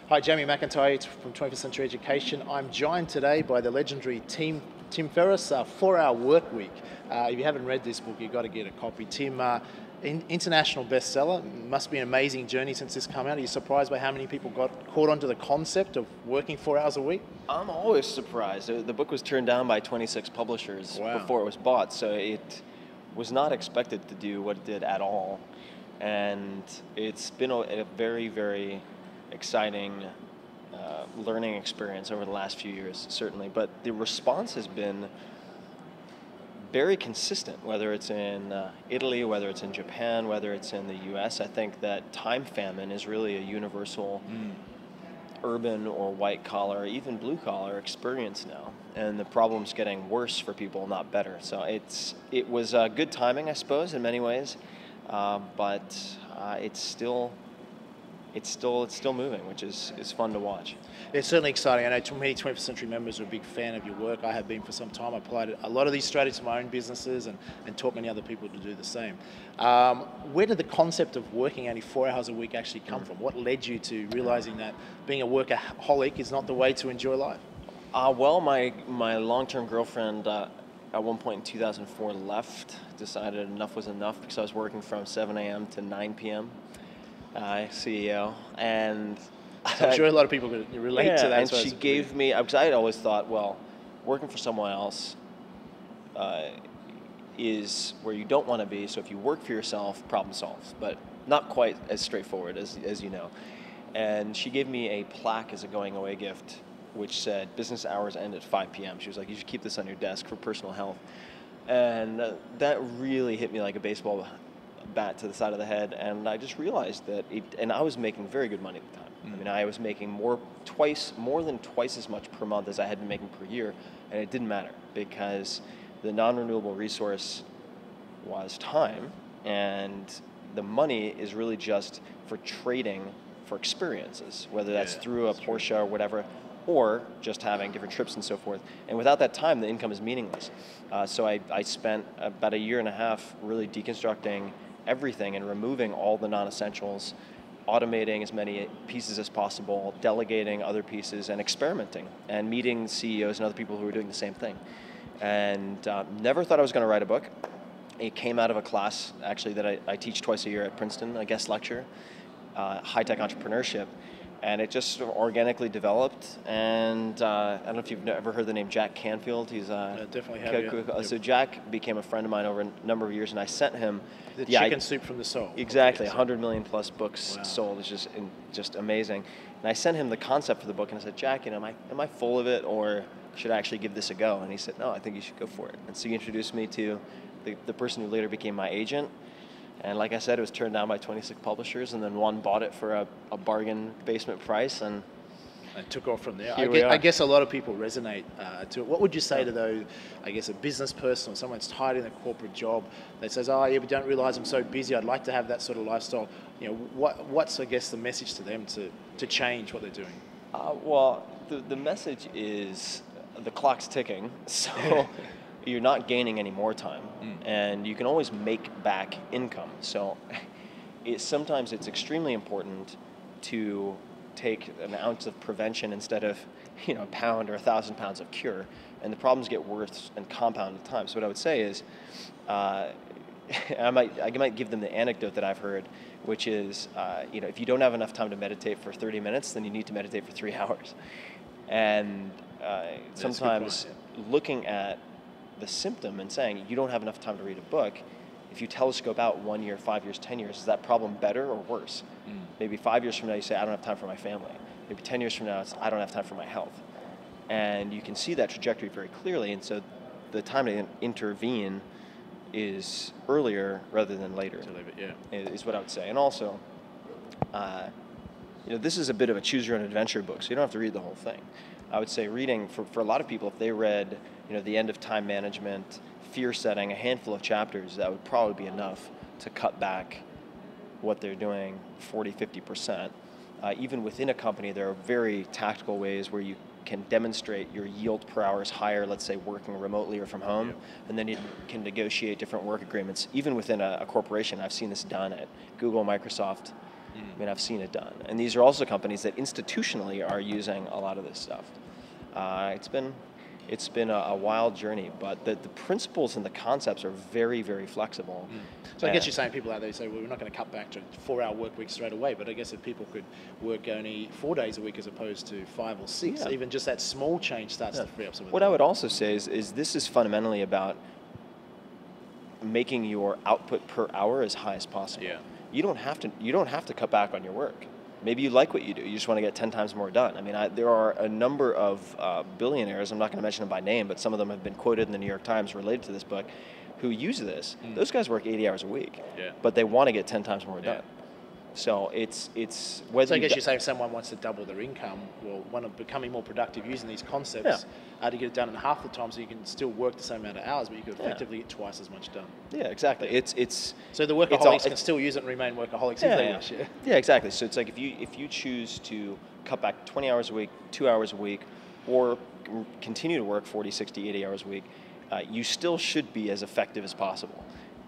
Hi, Jamie Mcintyre from 21st Century Education. I'm joined today by the legendary Tim Ferriss, 4-Hour Work Week. If you haven't read this book, you've got to get a copy. Tim, international bestseller. Must be an amazing journey since this came out. Are you surprised by how many people got caught onto the concept of working 4 hours a week? I'm always surprised. The book was turned down by 26 publishers before it was bought, so it was not expected to do what it did at all. And it's been a very, very exciting learning experience over the last few years, certainly. But the response has been very consistent, whether it's in Italy, whether it's in Japan, whether it's in the US. I think that time famine is really a universal urban or white collar, even blue collar experience now. And the problem's getting worse for people, not better. So it was good timing, I suppose, in many ways. But it's still moving, which is fun to watch. It's certainly exciting. I know many 21st Century members are a big fan of your work. I have been for some time. I applied a lot of these strategies to my own businesses and taught many other people to do the same. Where did the concept of working only 4 hours a week actually come from? What led you to realizing that being a workaholic is not the way to enjoy life? Well, my long-term girlfriend at one point in 2004 left, decided enough was enough because I was working from 7 a.m. to 9 p.m. CEO, and so I'm sure a lot of people could relate to that. And she gave me, because I had always thought, well, working for someone else is where you don't want to be. So if you work for yourself, problem solved, but not quite as straightforward as you know. And she gave me a plaque as a going away gift, which said business hours end at 5 p.m. She was like, you should keep this on your desk for personal health. And that really hit me like a baseball bat to the side of the head, and I just realized that and I was making very good money at the time. I mean, I was making more than twice as much per month as I had been making per year, and it didn't matter because the non-renewable resource was time, and the money is really just for trading for experiences, whether that's through a Porsche or whatever, or just having different trips and so forth. And without that time, the income is meaningless. So I spent about a year and a half really deconstructing everything and removing all the non-essentials, automating as many pieces as possible, delegating other pieces, and experimenting, and meeting CEOs and other people who were doing the same thing. And never thought I was going to write a book. It came out of a class, actually, that I teach twice a year at Princeton, a guest lecture, high-tech entrepreneurship. And it just sort of organically developed. And I don't know if you've ever heard the name Jack Canfield. He's definitely have. So Jack became a friend of mine over a number of years, and I sent him the chicken soup from the soul. Exactly, 100 million plus books sold. It's just amazing. And I sent him the concept for the book, and I said, Jack, am I full of it, or should I actually give this a go? And he said, no, I think you should go for it. And so he introduced me to the person who later became my agent. And like I said, it was turned down by 26 publishers, and then one bought it for a bargain basement price, and took off from there. I guess a lot of people resonate to it. What would you say to those, I guess, a business person or someone that's tied in a corporate job that says, oh yeah, but don't realize I'm so busy, I'd like to have that sort of lifestyle. What's, I guess, the message to them to change what they're doing? Well, the message is the clock's ticking, so you're not gaining any more time, and you can always make back income. So sometimes it's extremely important to take an ounce of prevention instead of a pound or 1,000 pounds of cure, and the problems get worse and compound with time. So what I would say is, I might give them the anecdote that I've heard, which is, if you don't have enough time to meditate for 30 minutes, then you need to meditate for 3 hours. And sometimes looking at the symptom and saying you don't have enough time to read a book, if you telescope out 1 year, 5 years, 10 years, is that problem better or worse? Maybe 5 years from now you say, I don't have time for my family. Maybe 10 years from now it's, I don't have time for my health. And you can see that trajectory very clearly, and so the time to intervene is earlier rather than later. Is what I would say. And also, this is a bit of a choose your own adventure book, so you don't have to read the whole thing. I would say reading, for a lot of people, if they read the end of time management, fear setting, a handful of chapters, that would probably be enough to cut back what they're doing 40, 50%. Even within a company, there are very tactical ways where you can demonstrate your yield per hour is higher, let's say working remotely or from home, and then you can negotiate different work agreements. Even within a corporation, I've seen this done at Google, Microsoft, I mean, I've seen it done. And these are also companies that institutionally are using a lot of this stuff. It's been a wild journey, but the principles and the concepts are very, very flexible. So I guess you're saying people out there say, well, we're not going to cut back to 4-hour work week straight away, but I guess if people could work only 4 days a week as opposed to 5 or 6, even just that small change starts to free up some of What I would also say is this is fundamentally about making your output per hour as high as possible. Yeah. You don't have to cut back on your work. Maybe you like what you do. You just want to get 10 times more done. I mean, there are a number of billionaires, I'm not going to mention them by name, but some of them have been quoted in the New York Times related to this book, who use this. Those guys work 80 hours a week, but they want to get 10 times more done. So it's whether. So I guess you're saying if someone wants to double their income, well, one of becoming more productive using these concepts, to get it done in half the time, so you can still work the same amount of hours, but you could effectively get twice as much done. Yeah, exactly. It's so the workaholics can still use it and remain workaholics if they wish. Yeah, exactly. So it's like if you choose to cut back 20 hours a week, 2 hours a week, or continue to work 40, 60, 80 hours a week, you still should be as effective as possible,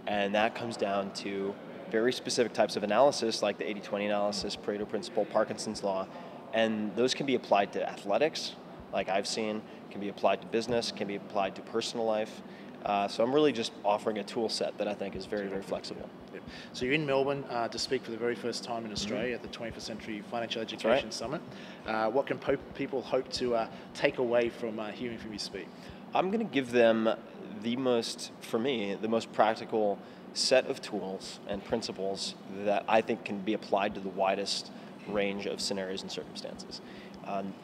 and that comes down to very specific types of analysis, like the 80-20 analysis, Pareto principle, Parkinson's law, and those can be applied to athletics, like I've seen, can be applied to business, can be applied to personal life. So I'm really just offering a tool set that I think is very, very flexible. Yep. So you're in Melbourne to speak for the very first time in Australia at the 21st Century Financial Education Summit. What can people hope to take away from hearing from you speak? I'm going to give them the most practical set of tools and principles that I think can be applied to the widest range of scenarios and circumstances.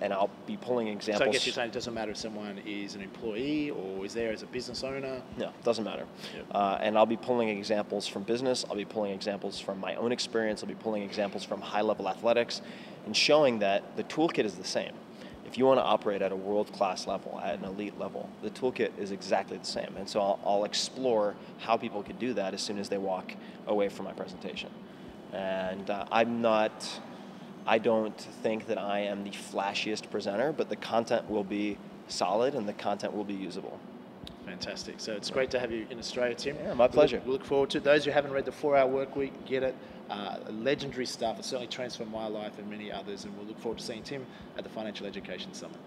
And I'll be pulling examples. So I guess you're saying it doesn't matter if someone is an employee or is there as a business owner? No, it doesn't matter. Yep. And I'll be pulling examples from business. I'll be pulling examples from my own experience. I'll be pulling examples from high-level athletics and showing that the toolkit is the same. If you want to operate at a world-class level, at an elite level, the toolkit is exactly the same. And so I'll explore how people could do that as soon as they walk away from my presentation. And I don't think that I am the flashiest presenter, but the content will be solid and the content will be usable. Fantastic. So it's great to have you in Australia, Tim. Yeah, my pleasure. We look forward to it. Those who haven't read the 4-Hour Workweek, get it. Legendary stuff. It certainly transformed my life and many others, and we'll look forward to seeing Tim at the Financial Education Summit.